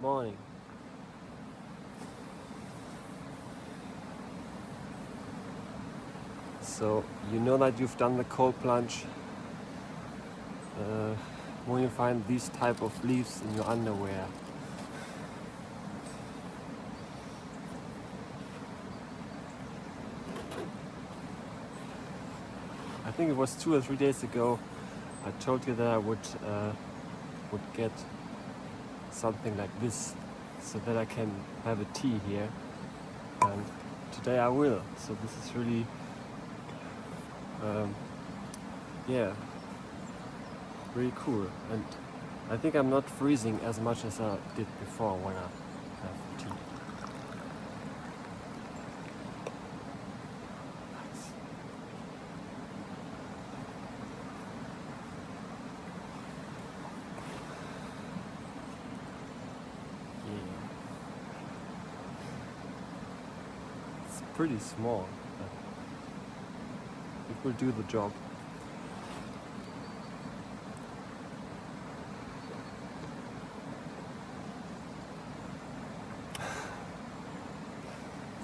morning. So you know that you've done the cold plunge when you find these type of leaves in your underwear. I think it was 2 or 3 days ago I told you that I would get something like this so that I can have a tea here, and today I will. So this is really really cool, and I think I'm not freezing as much as I did before when I have tea. Yeah. It's pretty small, but it will do the job.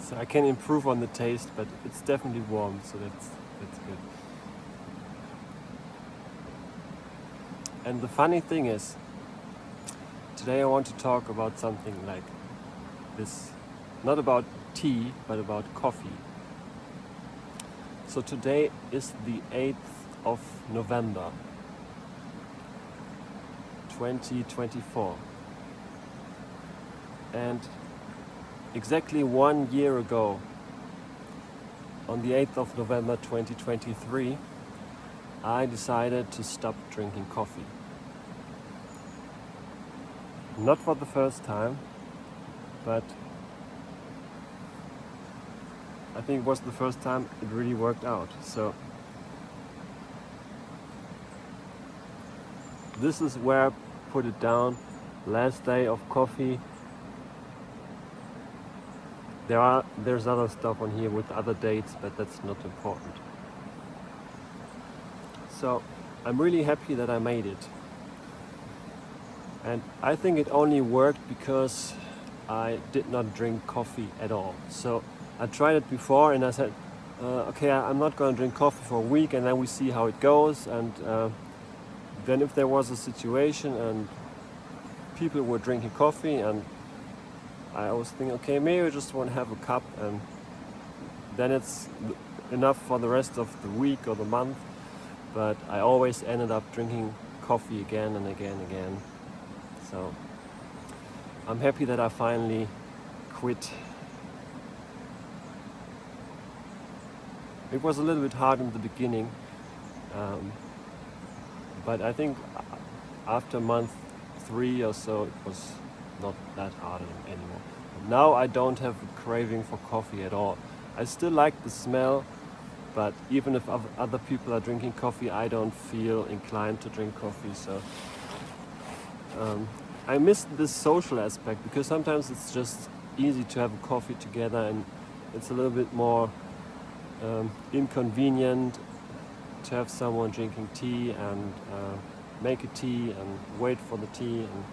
So I can improve on the taste, but it's definitely warm, so that's good. And the funny thing is, today I want to talk about something like this, not about tea, but about coffee. So today is the 8th of November, 2024. And exactly 1 year ago, on the 8th of November 2023, I decided to stop drinking coffee. Not for the first time, but I think it was the first time it really worked out. So this is where I put it down. Last day of coffee. There's other stuff on here with other dates, but that's not important. So I'm really happy that I made it. And I think it only worked because I did not drink coffee at all. So I tried it before and I said, okay, I'm not going to drink coffee for a week, and then we see how it goes. And then if there was a situation and people were drinking coffee, and I always think, okay, maybe I just want to have a cup, and then it's enough for the rest of the week or the month. But I always ended up drinking coffee again and again and again. So I'm happy that I finally quit. It was a little bit hard in the beginning, but I think after month 3 or so it was not that hard anymore. Now I don't have a craving for coffee at all. I still like the smell, but even if other people are drinking coffee, I don't feel inclined to drink coffee. So I miss this social aspect, because sometimes it's just easy to have a coffee together, and it's a little bit more inconvenient to have someone drinking tea and make a tea and wait for the tea, and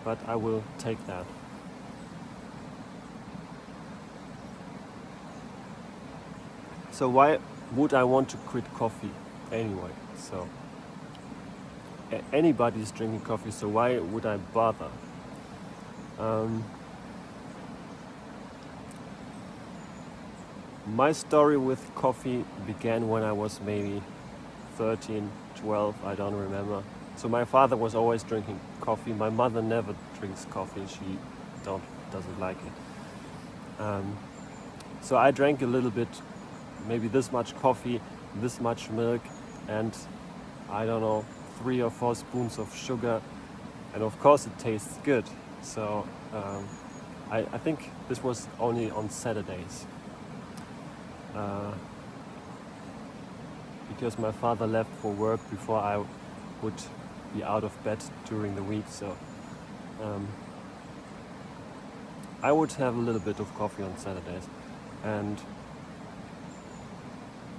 but I will take that. So why would I want to quit coffee anyway? So anybody's drinking coffee, so why would I bother? My story with coffee began when I was maybe 13, 12, I don't remember. So my father was always drinking coffee. My mother never drinks coffee. She doesn't like it. So I drank a little bit, maybe this much coffee, this much milk, and I don't know, 3 or 4 spoons of sugar. And of course it tastes good. So I think this was only on Saturdays. Because my father left for work before I would be out of bed during the week, so I would have a little bit of coffee on Saturdays. And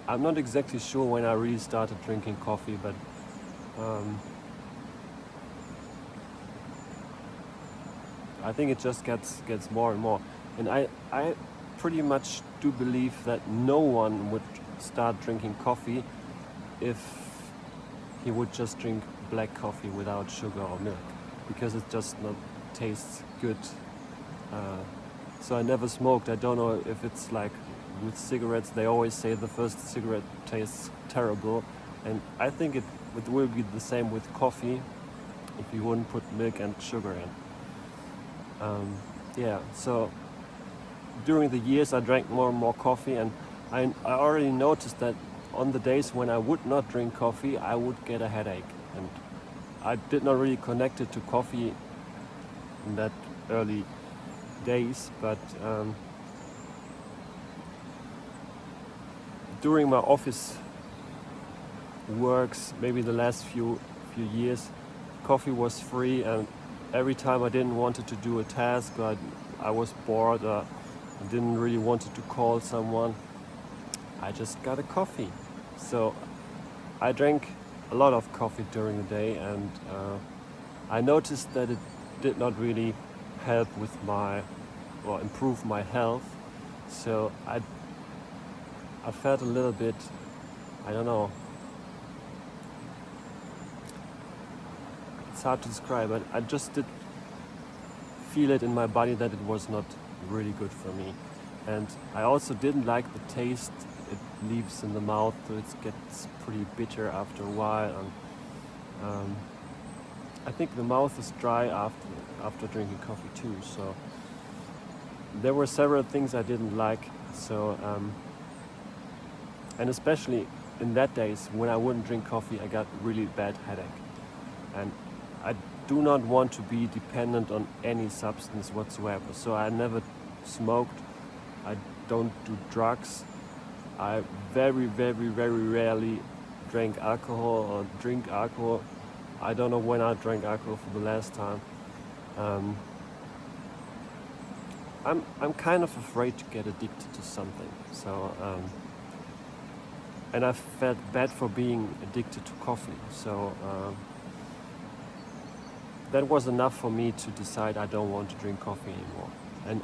I'm not exactly sure when I really started drinking coffee, but I think it just gets more and more. And I pretty much do believe that no one would start drinking coffee if he would just drink black coffee without sugar or milk, because it just not tastes good. So I never smoked. I don't know if it's like with cigarettes. They always say the first cigarette tastes terrible, and I think it will be the same with coffee if you wouldn't put milk and sugar in. So during the years I drank more and more coffee, and I already noticed that on the days when I would not drink coffee, I would get a headache. And I did not really connect it to coffee in that early days, but during my office works, maybe the last few years, coffee was free, and every time I didn't wanted to do a task, or I was bored, or I didn't really wanted to call someone, I just got a coffee. So I drank a lot of coffee during the day, and I noticed that it did not really help with improve my health. So I felt a little bit, I don't know, it's hard to describe, but I just did feel it in my body that it was not really good for me. And I also didn't like the taste it leaves in the mouth, so it gets pretty bitter after a while. And I think the mouth is dry after drinking coffee too. So there were several things I didn't like. So and especially in that days when I wouldn't drink coffee, I got really bad headache. And I do not want to be dependent on any substance whatsoever. So I never smoked. I don't do drugs. I very, very, very rarely drank alcohol or drink alcohol. I don't know when I drank alcohol for the last time. I'm kind of afraid to get addicted to something. So and I felt bad for being addicted to coffee. So that was enough for me to decide I don't want to drink coffee anymore. And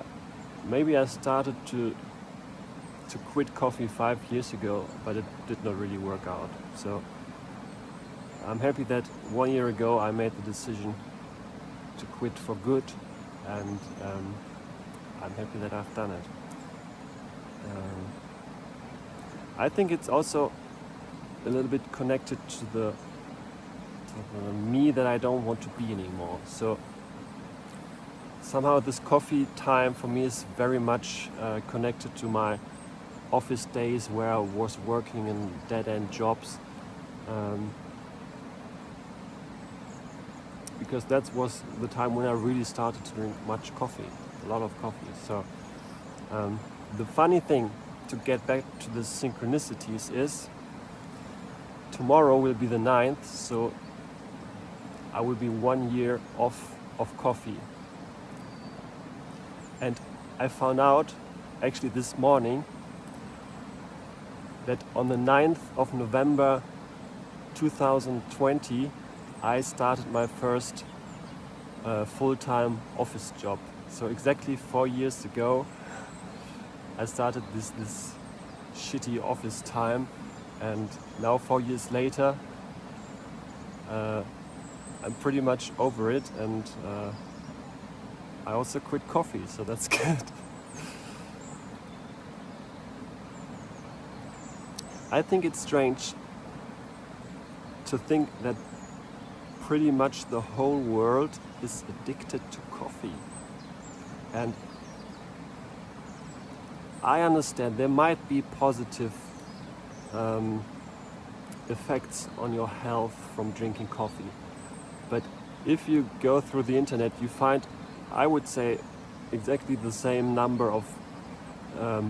maybe I started to quit coffee 5 years ago, but it did not really work out. So I'm happy that 1 year ago I made the decision to quit for good, and I'm happy that I've done it. I think it's also a little bit connected to the me that I don't want to be anymore. So somehow this coffee time for me is very much connected to my office days where I was working in dead-end jobs, because that was the time when I really started to drink much coffee, a lot of coffee. So the funny thing, to get back to the synchronicities, is tomorrow will be the 9th, so I will be 1 year off of coffee. And I found out actually this morning that on the 9th of November 2020 I started my first full-time office job. So exactly 4 years ago I started this shitty office time, and now 4 years later I'm pretty much over it, and I also quit coffee, so that's good. I think it's strange to think that pretty much the whole world is addicted to coffee. And I understand there might be positive effects on your health from drinking coffee. But if you go through the internet, you find, I would say, exactly the same number of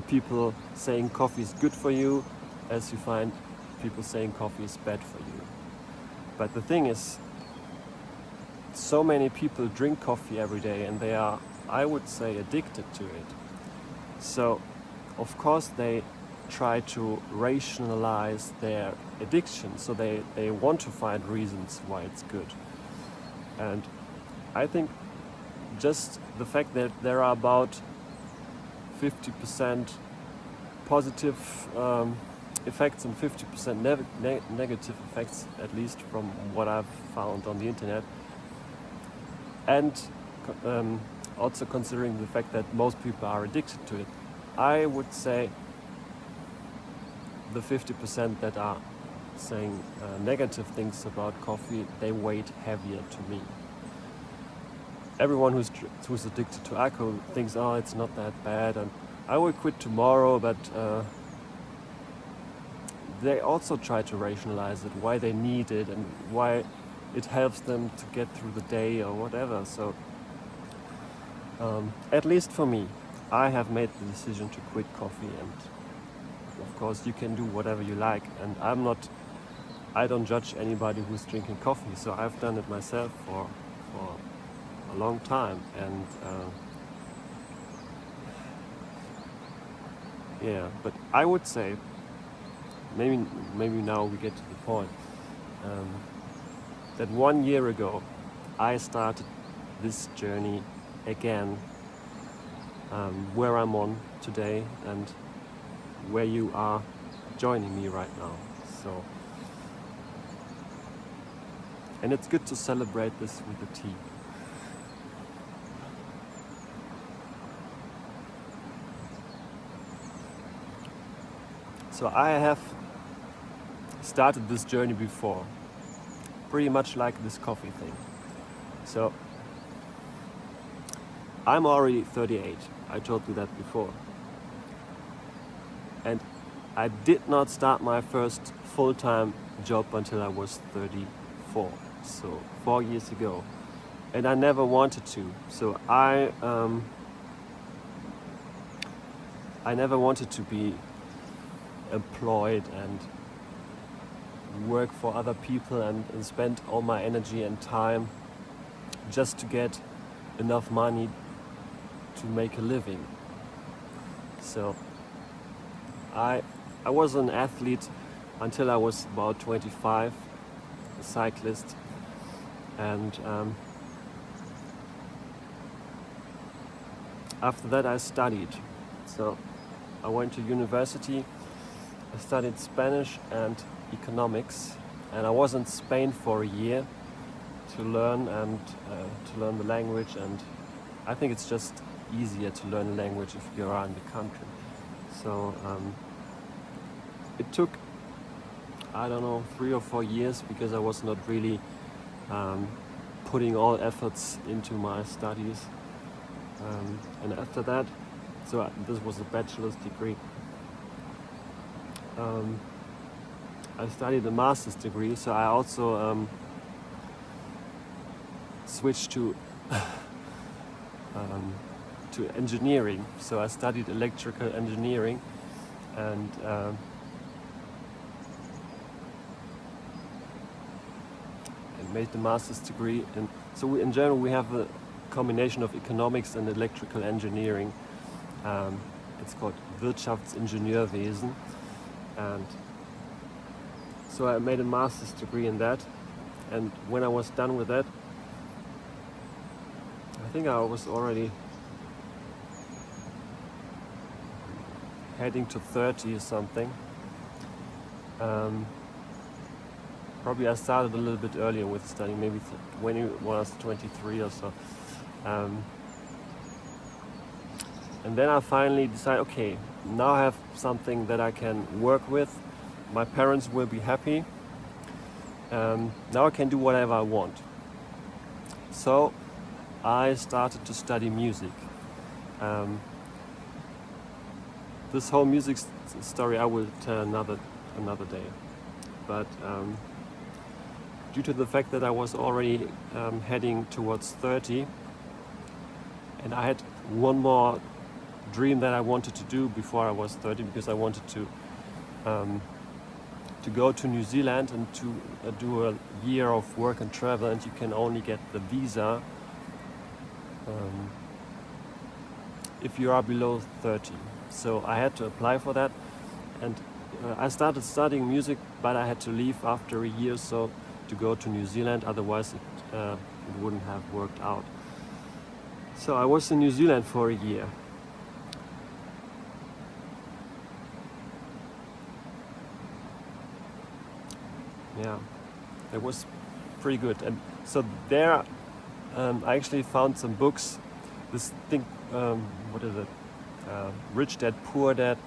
people saying coffee is good for you as you find people saying coffee is bad for you. But the thing is, so many people drink coffee every day, and they are, I would say, addicted to it. So, of course, they try to rationalize their addiction. So they want to find reasons why it's good. And I think just the fact that there are about 50% positive effects and 50% negative effects, at least from what I've found on the internet. And also considering the fact that most people are addicted to it, I would say the 50% that are saying negative things about coffee, they weigh heavier to me. Everyone who's addicted to alcohol thinks, oh, it's not that bad, and I will quit tomorrow, but they also try to rationalize it, why they need it and why it helps them to get through the day or whatever. So at least for me, I have made the decision to quit coffee, and of course you can do whatever you like, and I don't judge anybody who's drinking coffee, so I've done it myself for a long time, and yeah, but I would say maybe now we get to the point that 1 year ago I started this journey again, where I'm on today and where you are joining me right now. So, and it's good to celebrate this with a tea. So I have started this journey before, pretty much like this coffee thing. So I'm already 38, I told you that before. And I did not start my first full-time job until I was 34, so 4 years ago. And I never wanted to, so I never wanted to be employed and work for other people and spend all my energy and time just to get enough money to make a living. So I was an athlete until I was about 25, a cyclist, and after that I studied. So I went to university. I studied Spanish and economics, and I was in Spain for a year to learn the language, and I think it's just easier to learn a language if you're around the country. So it took, I don't know, 3 or 4 years because I was not really putting all efforts into my studies, and after that, so this was a bachelor's degree. I studied a master's degree, so I also switched to engineering. So I studied electrical engineering, and made the master's degree. And so in general we have a combination of economics and electrical engineering. It's called Wirtschaftsingenieurwesen. And so I made a master's degree in that, and when I was done with that, I think I was already heading to 30 or something. Probably I started a little bit earlier with studying, maybe when I was 23 or so. And then I finally decided, okay, now I have something that I can work with. My parents will be happy. Now I can do whatever I want. So I started to study music. This whole music story I will tell another day. But due to the fact that I was already heading towards 30, and I had one more dream that I wanted to do before I was 30, because I wanted to go to New Zealand and to do a year of work and travel, and you can only get the visa if you are below 30. So I had to apply for that, and I started studying music, but I had to leave after a year or so to go to New Zealand, otherwise it wouldn't have worked out. So I was in New Zealand for a year. Yeah, it was pretty good. And so there I actually found some books. This thing, what is it? Rich Dad, Poor Dad,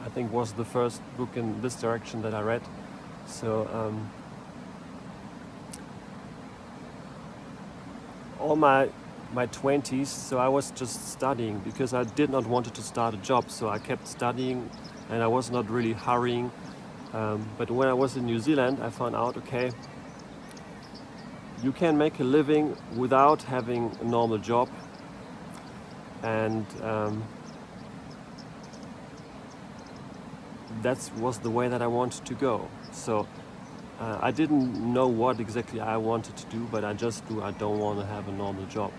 I think was the first book in this direction that I read. So all my 20s, so I was just studying because I did not want to start a job. So I kept studying and I was not really hurrying. But when I was in New Zealand, I found out, okay, you can make a living without having a normal job. And that was the way that I wanted to go. So I didn't know what exactly I wanted to do, but I just knew I don't want to have a normal job.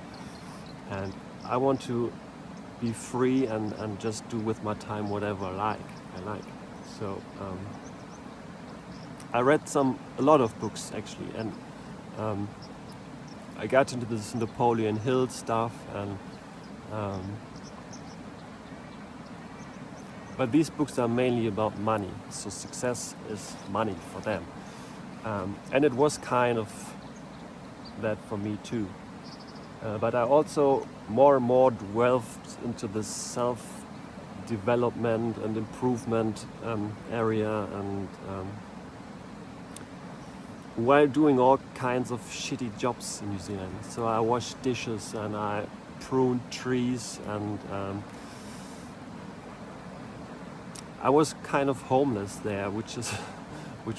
And I want to be free and just do with my time whatever I like. So I read a lot of books actually, and I got into this Napoleon Hill stuff, and but these books are mainly about money. So success is money for them, and it was kind of that for me too. But I also more and more delved into this self-development and improvement area, and while doing all kinds of shitty jobs in New Zealand. So I washed dishes and I pruned trees, and I was kind of homeless there, which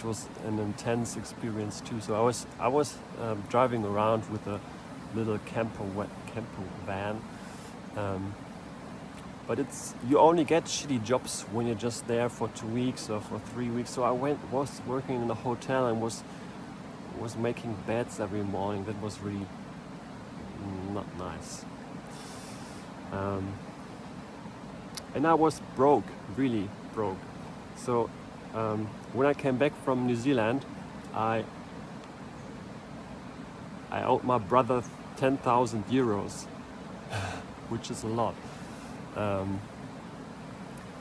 was an intense experience too. So I was driving around with a little camper van, but you only get shitty jobs when you're just there for 2 weeks or for 3 weeks. So I was working in a hotel and was making beds every morning. That was really not nice. And I was broke, really broke. So when I came back from New Zealand, I owed my brother 10,000 euros, which is a lot.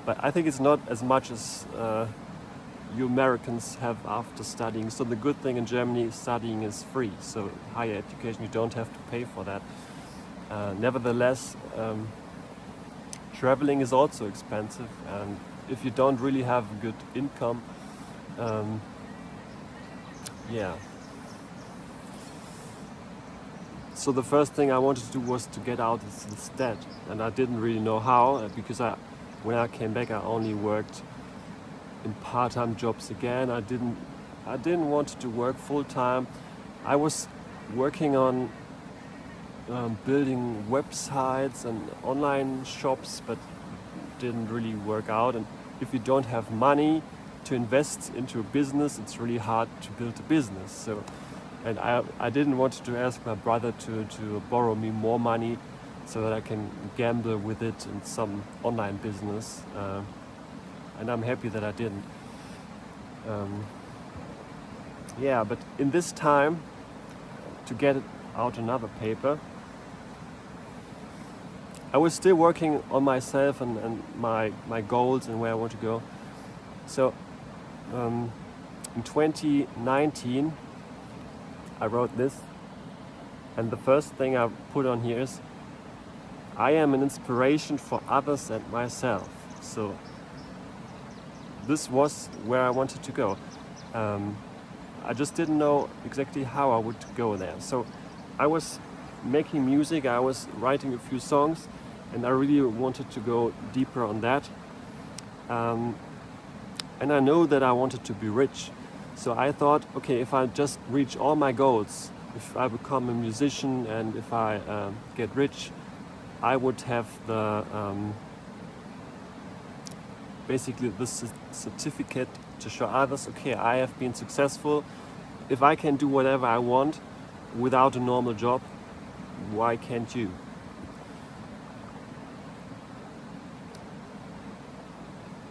But I think it's not as much as you Americans have after studying. So the good thing in Germany, studying is free. So higher education, you don't have to pay for that. Nevertheless, traveling is also expensive, and if you don't really have a good income, yeah. So the first thing I wanted to do was to get out of this debt, and I didn't really know how, because when I came back, I only worked in part-time jobs again. I didn't want to work full-time. I was working on building websites and online shops, but didn't really work out. And if you don't have money to invest into a business, it's really hard to build a business. So, and I didn't want to ask my brother to borrow me more money so that I can gamble with it in some online business. And I'm happy that I didn't. Yeah, but in this time, to get out another paper, I was still working on myself and my goals and where I want to go. So in 2019, I wrote this, and the first thing I put on here is, I am an inspiration for others and myself. So this was where I wanted to go. I just didn't know exactly how I would go there. So I was making music, I was writing a few songs, and I really wanted to go deeper on that. And I know that I wanted to be rich. So I thought, okay, if I just reach all my goals, if I become a musician and if I get rich, I would have the basically this certificate to show others, okay, I have been successful. If I can do whatever I want without a normal job, why can't you?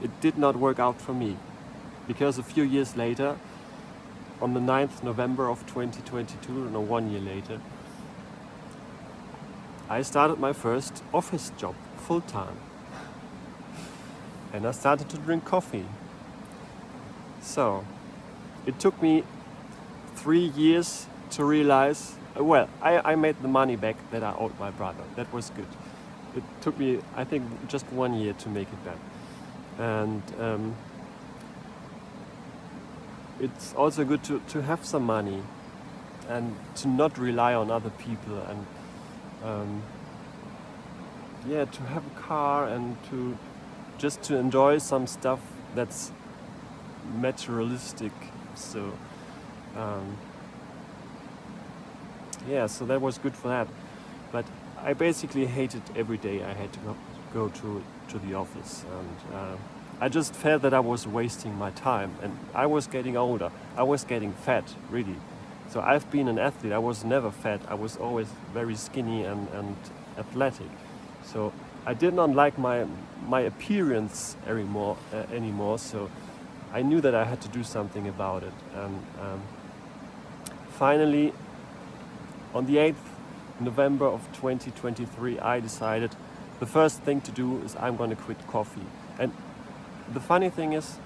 It did not work out for me, because a few years later, on the 9th November of 2022, no, 1 year later, I started my first office job full time. And I started to drink coffee. So it took me 3 years to realize, I made the money back that I owed my brother. That was good. It took me, I think, just 1 year to make it back. And it's also good to have some money and to not rely on other people, and to have a car and to enjoy some stuff that's materialistic. So so that was good for that. But I basically hated every day I had to go to the office, and I just felt that I was wasting my time, and I was getting older. I was getting fat, really. So I've been an athlete. I was never fat. I was always very skinny and athletic. So I did not like my appearance anymore. So I knew that I had to do something about it. And finally, on the 8th November of 2023, I decided the first thing to do is I'm going to quit coffee. And the funny thing is,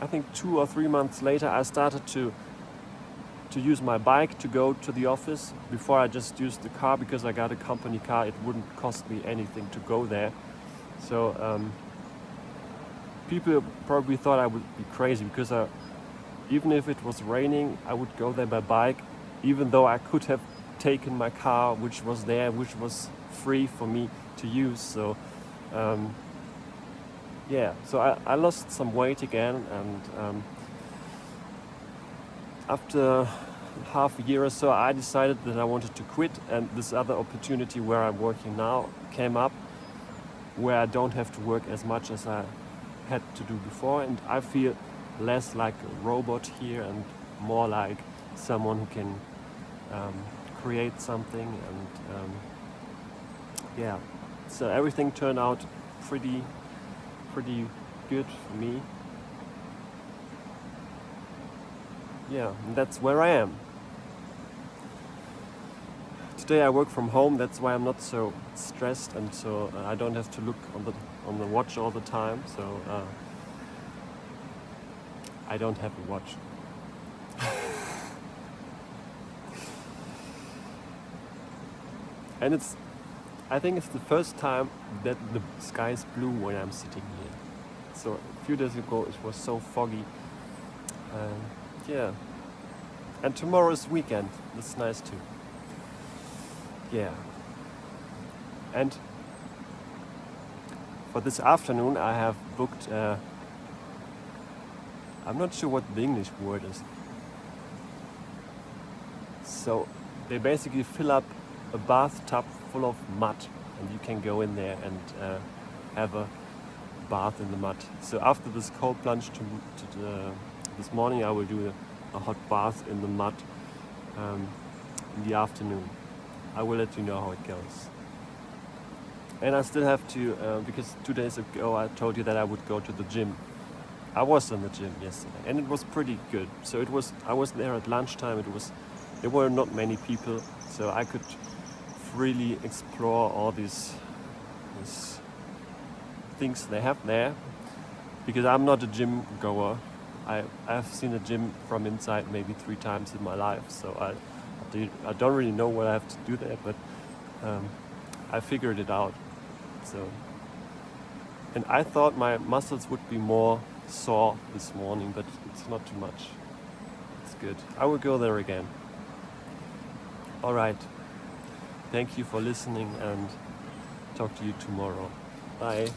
I think 2 or 3 months later, I started to use my bike to go to the office. Before, I just used the car because I got a company car. It wouldn't cost me anything to go there. So people probably thought I would be crazy, because even if it was raining, I would go there by bike, even though I could have taken my car, which was there, which was free for me to use. So so I lost some weight again, and after half a year or so, I decided that I wanted to quit, and this other opportunity where I'm working now came up, where I don't have to work as much as I had to do before, and I feel less like a robot here and more like someone who can create something. And so everything turned out pretty good for me. And that's where I am. Today I work from home. That's why I'm not so stressed, and so I don't have to look on the watch all the time. So I don't have a watch. And I think it's the first time that the sky is blue when I'm sitting here. So a few days ago it was so foggy. And tomorrow is weekend. That's nice too. And for this afternoon I have booked, I'm not sure what the English word is. So they basically fill up a bathtub full of mud, and you can go in there and have a bath in the mud. So after this cold plunge this morning, I will do a hot bath in the mud in the afternoon. I will let you know how it goes. And I still have to, because 2 days ago I told you that I would go to the gym. I was in the gym yesterday, and it was pretty good. So I was there at lunchtime. There were not many people, so I could freely explore all these things they have there. Because I'm not a gym goer. I've seen a gym from inside maybe 3 times in my life, so I don't really know what I have to do there, but I figured it out. And I thought my muscles would be more sore this morning, but it's not too much. It's good. I will go there again. All right. Thank you for listening, and talk to you tomorrow. Bye.